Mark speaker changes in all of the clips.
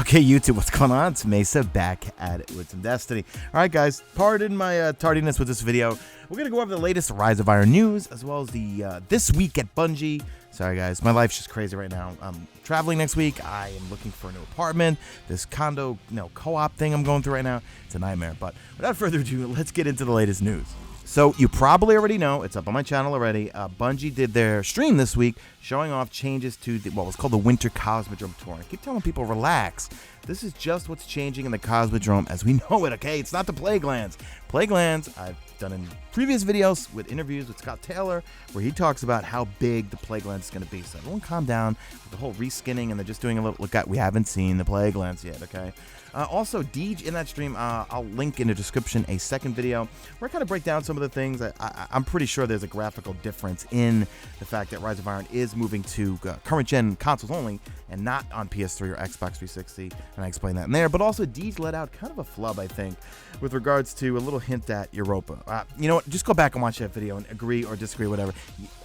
Speaker 1: Okay, YouTube, what's going on? It's Mesa back at it with some Destiny. All right, guys, pardon my tardiness with this video. We're going to go over the latest Rise of Iron news, as well as the This Week at Bungie. Sorry, guys, my life's just crazy right now. I'm traveling next week. I am looking for a new apartment. This condo, co-op thing I'm going through right now, it's a nightmare. But without further ado, let's get into the latest news. So you probably already know, it's up on my channel already, Bungie did their stream this week showing off changes to what was called the Winter Cosmodrome Tour. I keep telling people, relax. This is just what's changing in the Cosmodrome as we know it, okay? It's not the Plague Lands. Plague Lands, I've done in previous videos with interviews with Scott Taylor, where he talks about how big the Plague Lands is going to be. So everyone calm down with the whole reskinning, and they're just doing a little look at, we haven't seen the Plague Lands yet, okay? Also, Deej in that stream, I'll link in the description a second video where I kind of break down some of the things. I'm pretty sure there's a graphical difference in the fact that Rise of Iron is moving to current-gen consoles only and not on PS3 or Xbox 360, and I explain that in there. But also, Deej let out kind of a flub, I think, with regards to a little hint at Europa. You know what? Just go back and watch that video and agree or disagree, whatever.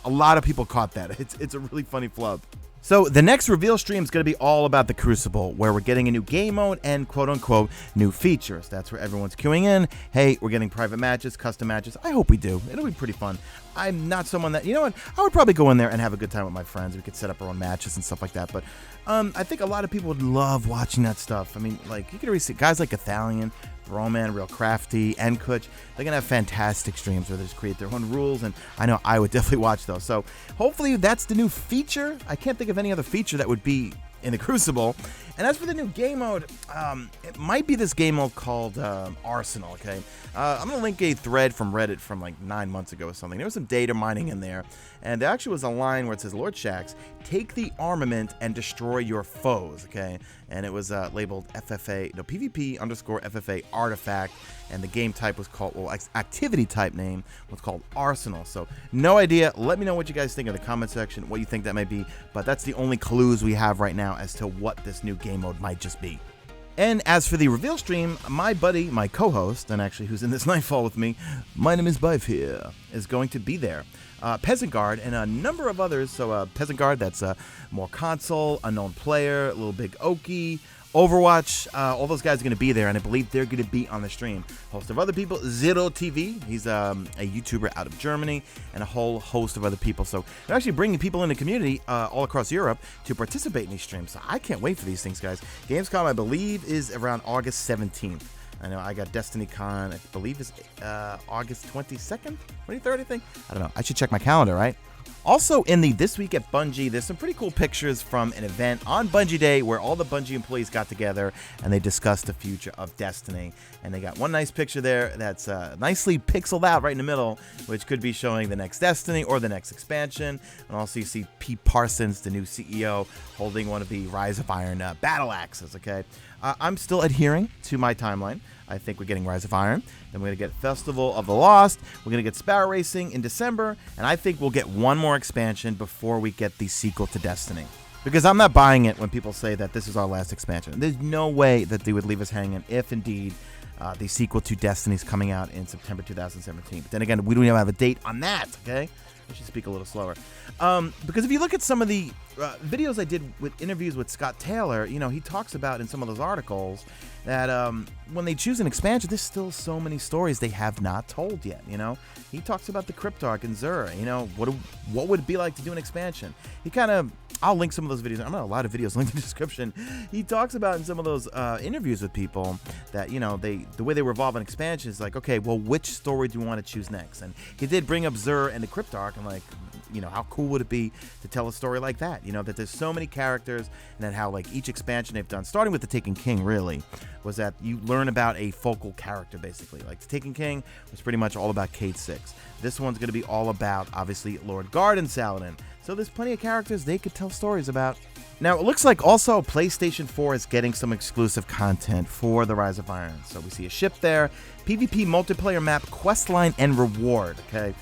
Speaker 1: A lot of people caught that. It's a really funny flub. So the next reveal stream is going to be all about the Crucible, where we're getting a new game mode and quote-unquote new features. That's where everyone's queuing in. Hey, we're getting private matches, custom matches. I hope we do. It'll be pretty fun. I'm not someone that, you know what, I would probably go in there and have a good time with my friends. We could set up our own matches and stuff like that. But I think a lot of people would love watching that stuff. I mean, like, you could already see guys like Athalion, Broman, Real Crafty, and Kutch. They're gonna have fantastic streams where they just create their own rules, and I know I would definitely watch those. So hopefully that's the new feature. I can't think of any other feature that would be in the Crucible. And as for the new game mode, it might be this game mode called Arsenal, okay? I'm going to link a thread from Reddit from like 9 months ago or something. There was some data mining in there, and there actually was a line where it says, Lord Shaxx, take the armament and destroy your foes, okay? And it was labeled PvP_FFA artifact, and the game type was called, well, activity type name was called Arsenal. So no idea. Let me know what you guys think in the comment section, what you think that might be. But that's the only clues we have right now as to what this new game mode might just be. And as for the reveal stream, my buddy, my co-host, and actually who's in this Nightfall with me, my name is Bife here, is going to be there. Peasant Guard and a number of others. So Peasant Guard, that's more console, unknown player, Little Big Oki, Overwatch, all those guys are going to be there, and I believe they're going to be on the stream. Host of other people, Zero TV, he's a YouTuber out of Germany, and a whole host of other people. So they're actually bringing people in the community all across Europe to participate in these streams. So I can't wait for these things, guys. Gamescom, I believe, is around August 17th. I know I got Destiny Con, I believe is August 22nd, 23rd, I think. I don't know. I should check my calendar, right? Also in the This Week at Bungie, there's some pretty cool pictures from an event on Bungie Day where all the Bungie employees got together and they discussed the future of Destiny. And they got one nice picture there that's nicely pixeled out right in the middle, which could be showing the next Destiny or the next expansion. And also you see Pete Parsons, the new CEO, holding one of the Rise of Iron battle axes, okay? I'm still adhering to my timeline. I think we're getting Rise of Iron. Then we're going to get Festival of the Lost. We're going to get Sparrow Racing in December. And I think we'll get one more expansion before we get the sequel to Destiny. Because I'm not buying it when people say that this is our last expansion. There's no way that they would leave us hanging if indeed the sequel to Destiny is coming out in September 2017. But then again, we don't even have a date on that, okay? I should speak a little slower. Because if you look at some of the videos I did with interviews with Scott Taylor, you know, he talks about in some of those articles that when they choose an expansion, there's still so many stories they have not told yet, you know? He talks about the Cryptarch and Xur, you know, what would it be like to do an expansion? He kind of, I'll link some of those videos. I'm not a lot of videos linked in the description. He talks about in some of those interviews with people that, you know, the way they revolve an expansion is like, okay, well, which story do you want to choose next? And he did bring up Xur and the Cryptarch, and like, you know, how cool would it be to tell a story like that? You know, that there's so many characters, and then how like each expansion they've done, starting with the Taken King, really, was that you learn about a focal character, basically. Like the Taken King was pretty much all about Cade 6. This one's going to be all about, obviously, Lord Guard and Saladin. So there's plenty of characters they could tell stories about. Now, it looks like also PlayStation 4 is getting some exclusive content for the Rise of Iron. So we see a ship there, PvP multiplayer map, questline, and reward, okay?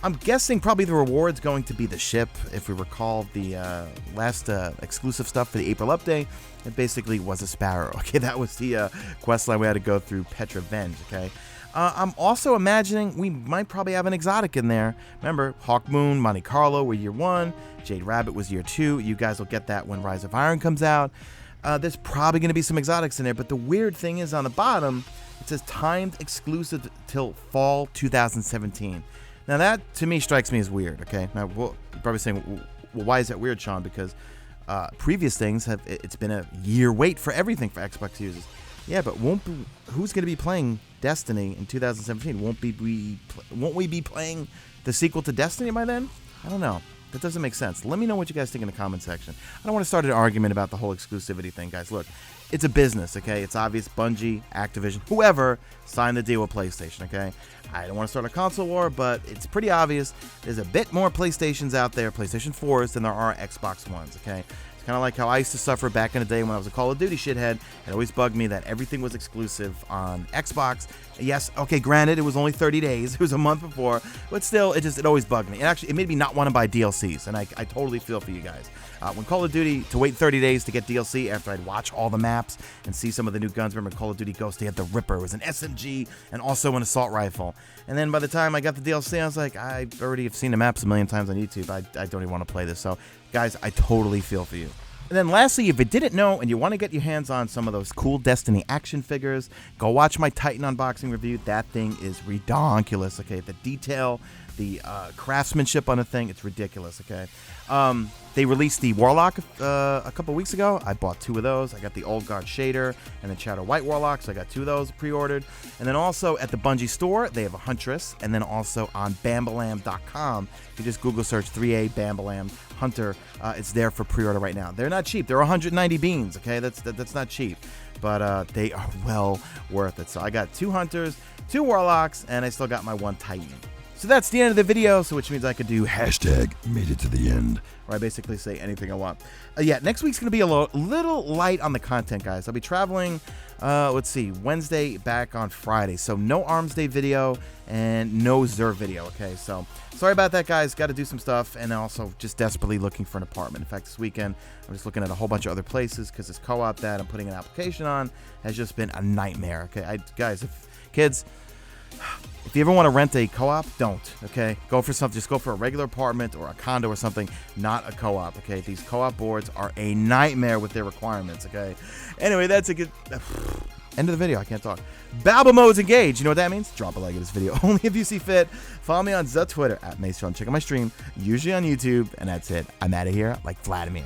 Speaker 1: I'm guessing probably the reward's going to be the ship. If we recall the last exclusive stuff for the April update, it basically was a Sparrow. Okay, that was the quest line we had to go through, Petra Venge, okay? I'm also imagining we might probably have an exotic in there. Remember, Hawkmoon, Monte Carlo were year 1, Jade Rabbit was year 2. You guys will get that when Rise of Iron comes out. There's probably going to be some exotics in there, but the weird thing is on the bottom, it says timed exclusive till fall 2017. Now that to me strikes me as weird. Okay, now you're probably saying, well, why is that weird, Sean? Because previous things it's been a year wait for everything for Xbox users. Yeah, but who's going to be playing Destiny in 2017? Won't we be playing the sequel to Destiny by then? I don't know. That doesn't make sense. Let me know what you guys think in the comment section. I don't want to start an argument about the whole exclusivity thing, guys. Look, it's a business, okay? It's obvious Bungie, Activision, whoever signed the deal with PlayStation, okay? I don't want to start a console war, but it's pretty obvious there's a bit more PlayStations out there, PlayStation 4s, than there are Xbox Ones, okay? It's kind of like how I used to suffer back in the day when I was a Call of Duty shithead. It always bugged me that everything was exclusive on Xbox. Yes, okay, granted, it was only 30 days. It was a month before. But still, it always bugged me. It made me not want to buy DLCs, and I totally feel for you guys. When Call of Duty, to wait 30 days to get DLC after I'd watch all the maps and see some of the new guns. Remember Call of Duty Ghost, they had the Ripper. It was an SMG and also an assault rifle. And then by the time I got the DLC, I was like, I already have seen the maps a million times on YouTube. I don't even want to play this. So, guys, I totally feel for you. And then lastly, if you didn't know and you want to get your hands on some of those cool Destiny action figures, go watch my Titan unboxing review. That thing is redonkulous, okay? The detail, the craftsmanship on the thing, it's ridiculous, okay? They released the Warlock a couple weeks ago. I bought 2 of those. I got the Old Guard Shader and the Shadow White Warlock, so I got 2 of those pre-ordered. And then also at the Bungie store, they have a Huntress. And then also on Bambalam.com, you just Google search 3A Bambalam Hunter. It's there for pre-order right now. They're not cheap. They're 190 beans, okay? That's not cheap. But they are well worth it. So I got 2 Hunters, 2 Warlocks, and I still got my 1 Titan. So that's the end of the video, so which means I could do hashtag made it to the end, where I basically say anything I want. Yeah, next week's going to be a little light on the content, guys. I'll be traveling, let's see, Wednesday back on Friday. So no Arms Day video and no Zer video, okay? So sorry about that, guys. Got to do some stuff, and also just desperately looking for an apartment. In fact, this weekend, I'm just looking at a whole bunch of other places because this co-op that I'm putting an application on has just been a nightmare, okay? Guys, if you ever want to rent a co-op, don't, okay? Go for something, just go for a regular apartment or a condo or something, not a co-op, okay? These co-op boards are a nightmare with their requirements, okay? Anyway, that's a good end of the video. I can't talk. Babble mode's engaged. You know what that means? Drop a like of this video only if you see fit. Follow me on the Twitter at Mesa. Check out my stream, usually on YouTube, and that's it. I'm out of here like Vladimir.